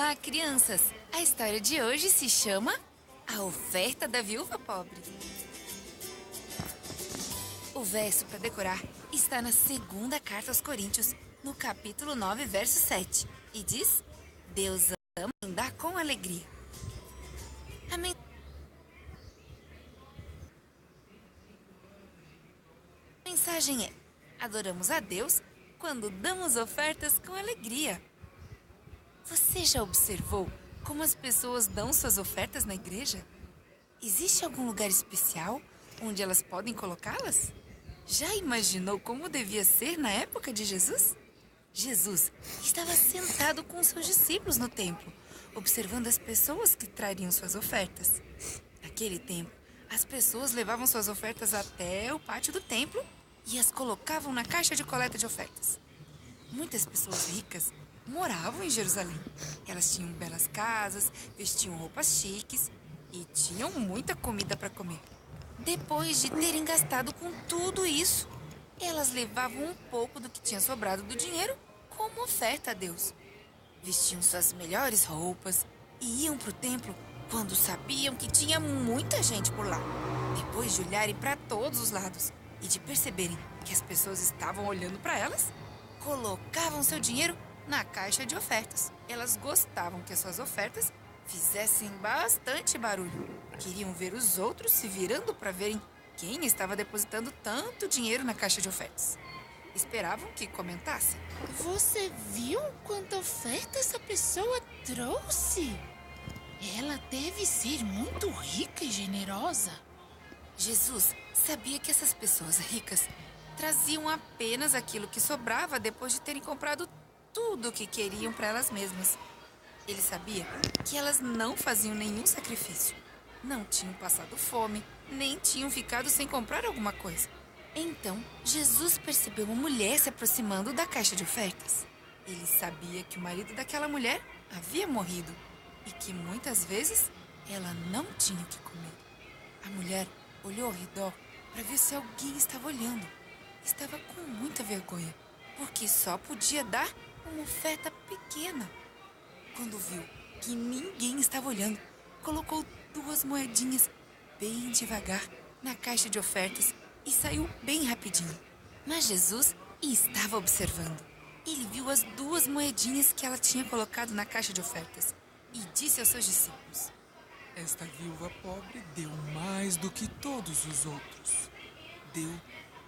Olá, crianças! A história de hoje se chama A Oferta da Viúva Pobre. O verso para decorar está na segunda carta aos Coríntios, no capítulo 9, verso 7, e diz: Deus ama quem dá com alegria. A mensagem é: adoramos a Deus quando damos ofertas com alegria. Você já observou como as pessoas dão suas ofertas na igreja? Existe algum lugar especial onde elas podem colocá-las? Já imaginou como devia ser na época de Jesus? Jesus estava sentado com seus discípulos no templo, observando as pessoas que trariam suas ofertas. Naquele tempo, as pessoas levavam suas ofertas até o pátio do templo e as colocavam na caixa de coleta de ofertas. Muitas pessoas ricas moravam em Jerusalém. Elas tinham belas casas, vestiam roupas chiques e tinham muita comida para comer. Depois de terem gastado com tudo isso, elas levavam um pouco do que tinha sobrado do dinheiro como oferta a Deus. Vestiam suas melhores roupas e iam para o templo quando sabiam que tinha muita gente por lá. Depois de olharem para todos os lados e de perceberem que as pessoas estavam olhando para elas, colocavam seu dinheiro na caixa de ofertas. Elas gostavam que as suas ofertas fizessem bastante barulho. Queriam ver os outros se virando para verem quem estava depositando tanto dinheiro na caixa de ofertas. Esperavam que comentassem: Você viu quanta oferta essa pessoa trouxe? Ela deve ser muito rica e generosa. Jesus sabia que essas pessoas ricas traziam apenas aquilo que sobrava depois de terem comprado tudo o que queriam para elas mesmas. Ele sabia que elas não faziam nenhum sacrifício. Não tinham passado fome, nem tinham ficado sem comprar alguma coisa. Então, Jesus percebeu uma mulher se aproximando da caixa de ofertas. Ele sabia que o marido daquela mulher havia morrido e que muitas vezes ela não tinha o que comer. A mulher olhou ao redor para ver se alguém estava olhando. Estava com muita vergonha, porque só podia dar uma oferta pequena. Quando viu que ninguém estava olhando, colocou 2 moedinhas bem devagar na caixa de ofertas e saiu bem rapidinho. Mas Jesus estava observando. Ele viu as 2 moedinhas que ela tinha colocado na caixa de ofertas e disse aos seus discípulos: Esta viúva pobre deu mais do que todos os outros. Deu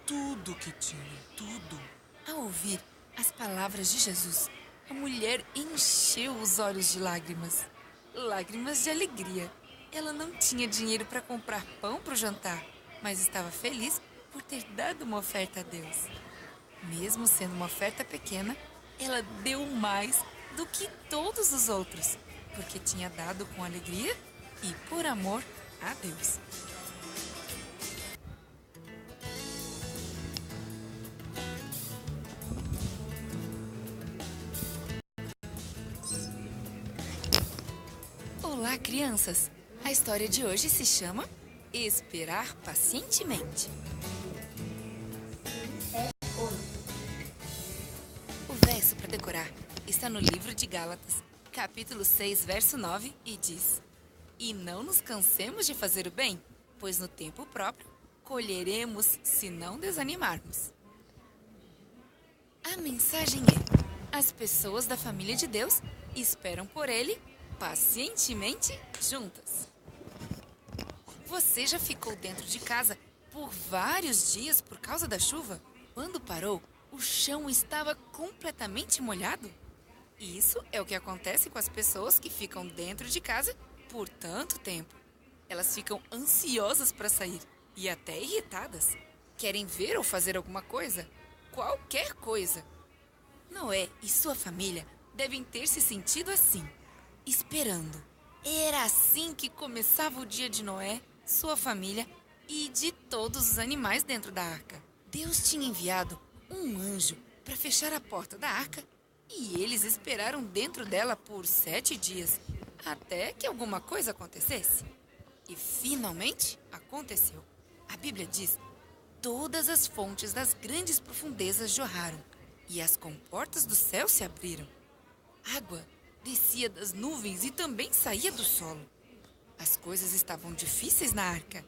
tudo que tinha, tudo. Ao ouvir as palavras de Jesus, a mulher encheu os olhos de lágrimas. Lágrimas de alegria. Ela não tinha dinheiro para comprar pão para o jantar, mas estava feliz por ter dado uma oferta a Deus. Mesmo sendo uma oferta pequena, ela deu mais do que todos os outros, porque tinha dado com alegria e por amor a Deus. Olá, crianças! A história de hoje se chama Esperar Pacientemente. O verso para decorar está no livro de Gálatas, capítulo 6, verso 9, e diz: E não nos cansemos de fazer o bem, pois no tempo próprio colheremos se não desanimarmos. A mensagem é: as pessoas da família de Deus esperam por Ele pacientemente juntas. Você já ficou dentro de casa por vários dias por causa da chuva? Quando parou, o chão estava completamente molhado? Isso é o que acontece com as pessoas que ficam dentro de casa por tanto tempo. Elas ficam ansiosas para sair e até irritadas. Querem ver ou fazer alguma coisa, qualquer coisa. Noé e sua família devem ter se sentido assim, esperando. Era assim que começava o dia de Noé, sua família e de todos os animais dentro da arca. Deus tinha enviado um anjo para fechar a porta da arca e eles esperaram dentro dela por 7 dias, até que alguma coisa acontecesse. E finalmente aconteceu. A Bíblia diz: todas as fontes das grandes profundezas jorraram e as comportas do céu se abriram. Água descia das nuvens e também saía do solo. As coisas estavam difíceis na arca.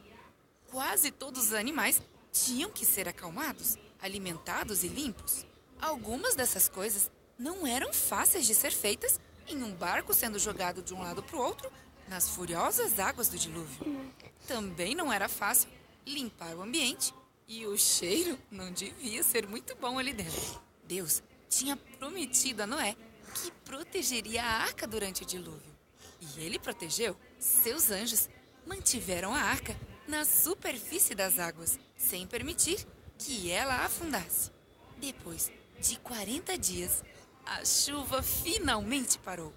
Quase todos os animais tinham que ser acalmados, alimentados e limpos. Algumas dessas coisas não eram fáceis de ser feitas em um barco sendo jogado de um lado para o outro nas furiosas águas do dilúvio. Também não era fácil limpar o ambiente e o cheiro não devia ser muito bom ali dentro. Deus tinha prometido a Noé que protegeria a arca durante o dilúvio. E ele protegeu. Seus anjos mantiveram a arca na superfície das águas, sem permitir que ela afundasse. Depois de 40 dias, a chuva finalmente parou.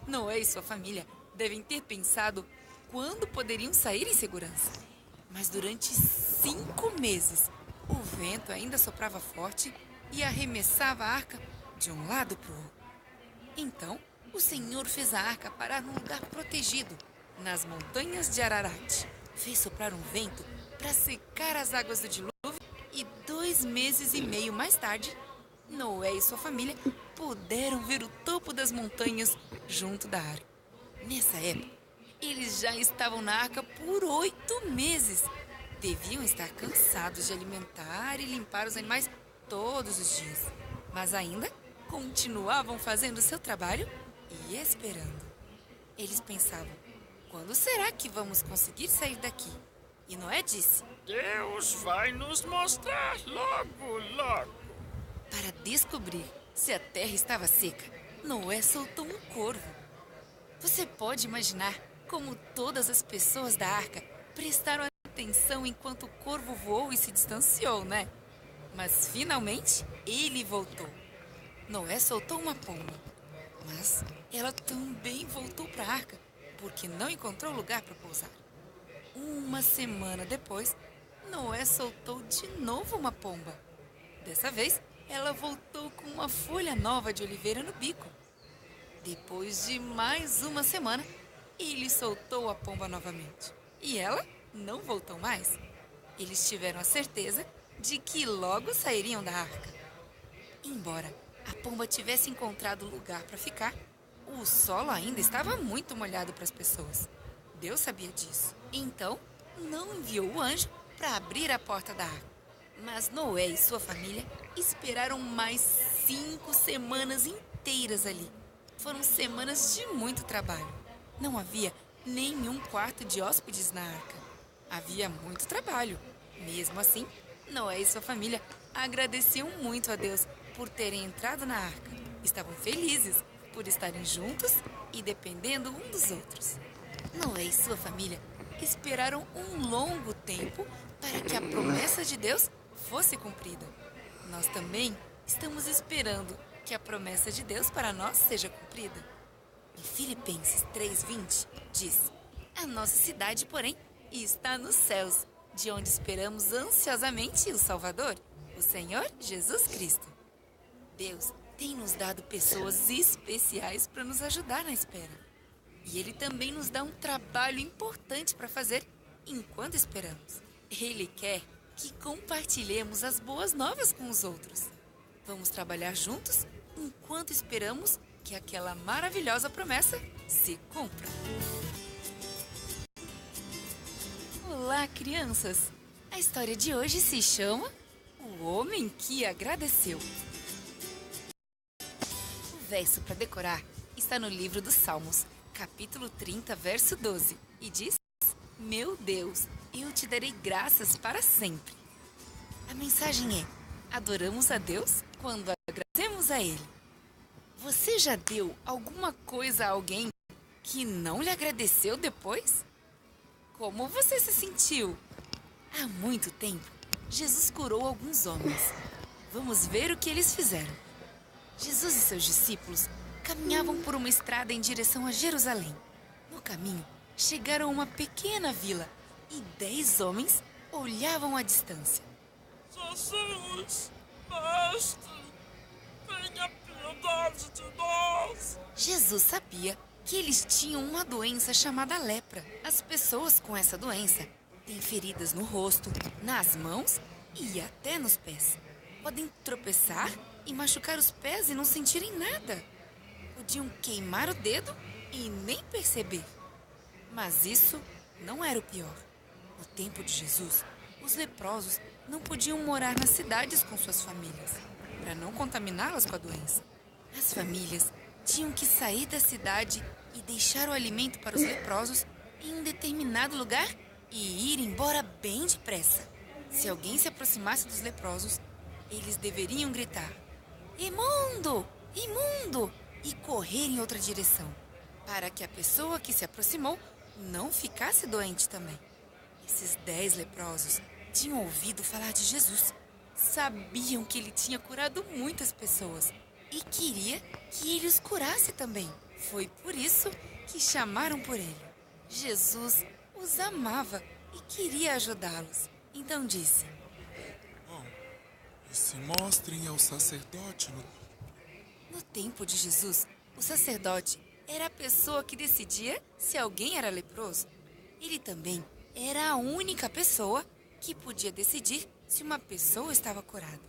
Noé e sua família devem ter pensado quando poderiam sair em segurança. Mas durante 5 meses, o vento ainda soprava forte e arremessava a arca de um lado para o outro. Então, o Senhor fez a arca parar num lugar protegido, nas montanhas de Ararat. Fez soprar um vento para secar as águas do dilúvio e 2 meses e meio mais tarde, Noé e sua família puderam ver o topo das montanhas junto da arca. Nessa época, eles já estavam na arca por 8 meses. Deviam estar cansados de alimentar e limpar os animais todos os dias, mas ainda continuavam fazendo seu trabalho e esperando. Eles pensavam, quando será que vamos conseguir sair daqui? E Noé disse, Deus vai nos mostrar logo, logo. para descobrir se a terra estava seca, Noé soltou um corvo. Você pode imaginar como todas as pessoas da arca prestaram atenção enquanto o corvo voou e se distanciou, né? Mas finalmente ele voltou. Noé soltou uma pomba, mas ela também voltou para a arca porque não encontrou lugar para pousar. Uma semana depois, Noé soltou de novo uma pomba. Dessa vez, ela voltou com uma folha nova de oliveira no bico. Depois de mais uma semana, ele soltou a pomba novamente. E ela não voltou mais. Eles tiveram a certeza de que logo sairiam da arca. Embora a pomba tivesse encontrado lugar para ficar, o solo ainda estava muito molhado para as pessoas. Deus sabia disso. Então, não enviou o anjo para abrir a porta da arca. Mas Noé e sua família esperaram mais 5 semanas inteiras ali. Foram semanas de muito trabalho. Não havia nenhum quarto de hóspedes na arca. Havia muito trabalho. Mesmo assim, Noé e sua família agradeciam muito a Deus por terem entrado na arca. Estavam felizes por estarem juntos e dependendo um dos outros. Noé e sua família esperaram um longo tempo para que a promessa de Deus fosse cumprida. Nós também estamos esperando que a promessa de Deus para nós seja cumprida. Em Filipenses 3:20 diz: a nossa cidade, porém, está nos céus, de onde esperamos ansiosamente o Salvador, o Senhor Jesus Cristo. Deus tem nos dado pessoas especiais para nos ajudar na espera. E Ele também nos dá um trabalho importante para fazer enquanto esperamos. Ele quer que compartilhemos as boas novas com os outros. Vamos trabalhar juntos enquanto esperamos que aquela maravilhosa promessa se cumpra. Olá, crianças! A história de hoje se chama O Homem que Agradeceu. O verso para decorar está no livro dos Salmos, capítulo 30, verso 12, e diz: Meu Deus, eu te darei graças para sempre. A mensagem é: adoramos a Deus quando agradecemos a Ele. Você já deu alguma coisa a alguém que não lhe agradeceu depois? Como você se sentiu? Há muito tempo, Jesus curou alguns homens. Vamos ver o que eles fizeram. Jesus e seus discípulos caminhavam por uma estrada em direção a Jerusalém. No caminho, chegaram a uma pequena vila e 10 homens olhavam à distância. Jesus, Mestre, tenha piedade de nós. Jesus sabia que eles tinham uma doença chamada lepra. As pessoas com essa doença têm feridas no rosto, nas mãos e até nos pés. Podem tropeçar e machucar os pés e não sentirem nada. podiam queimar o dedo e nem perceber. Mas isso não era o pior. No tempo de Jesus, os leprosos não podiam morar nas cidades com suas famílias, para não contaminá-las com a doença. As famílias tinham que sair da cidade e deixar o alimento para os leprosos em um determinado lugar e ir embora bem depressa. Se alguém se aproximasse dos leprosos, eles deveriam gritar: "Imundo! Imundo!" e correr em outra direção, para que a pessoa que se aproximou não ficasse doente também. Esses 10 leprosos tinham ouvido falar de Jesus, sabiam que ele tinha curado muitas pessoas e queria que ele os curasse também. Foi por isso que chamaram por ele. Jesus os amava e queria ajudá-los. Então disse: Bom, e se mostrem ao sacerdote No tempo de Jesus, o sacerdote era a pessoa que decidia se alguém era leproso. Ele também era a única pessoa que podia decidir se uma pessoa estava curada.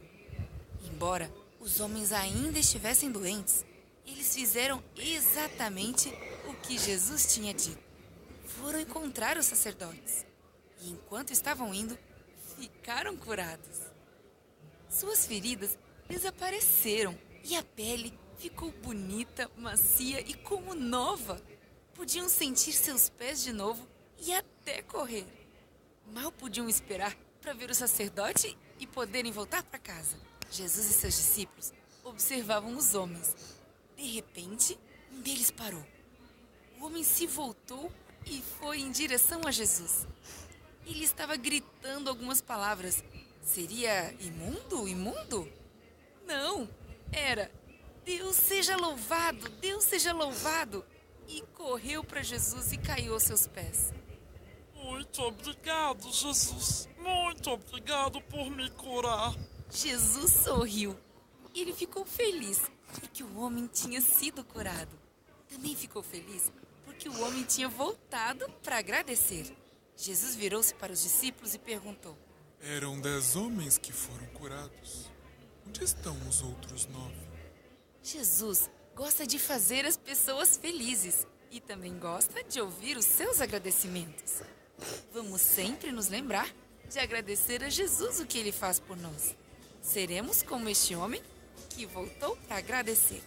Embora os homens ainda estivessem doentes, eles fizeram exatamente o que Jesus tinha dito. Foram encontrar os sacerdotes e, enquanto estavam indo, ficaram curados. Suas feridas desapareceram e a pele ficou bonita, macia e como nova. Podiam sentir seus pés de novo e até correr. Mal podiam esperar para ver o sacerdote e poderem voltar para casa. Jesus e seus discípulos observavam os homens. De repente, um deles parou. O homem se voltou e foi em direção a Jesus. Ele estava gritando algumas palavras. Seria imundo? Imundo? Não, era Deus seja louvado, Deus seja louvado. E correu para Jesus e caiu aos seus pés. Muito obrigado, Jesus. Muito obrigado por me curar. Jesus sorriu. Ele ficou feliz porque o homem tinha sido curado. Também ficou feliz porque o homem tinha voltado para agradecer. Jesus virou-se para os discípulos e perguntou: Eram 10 homens que foram curados. Onde estão os outros 9? Jesus gosta de fazer as pessoas felizes e também gosta de ouvir os seus agradecimentos. Vamos sempre nos lembrar de agradecer a Jesus o que ele faz por nós. Seremos como este homem que voltou para agradecer.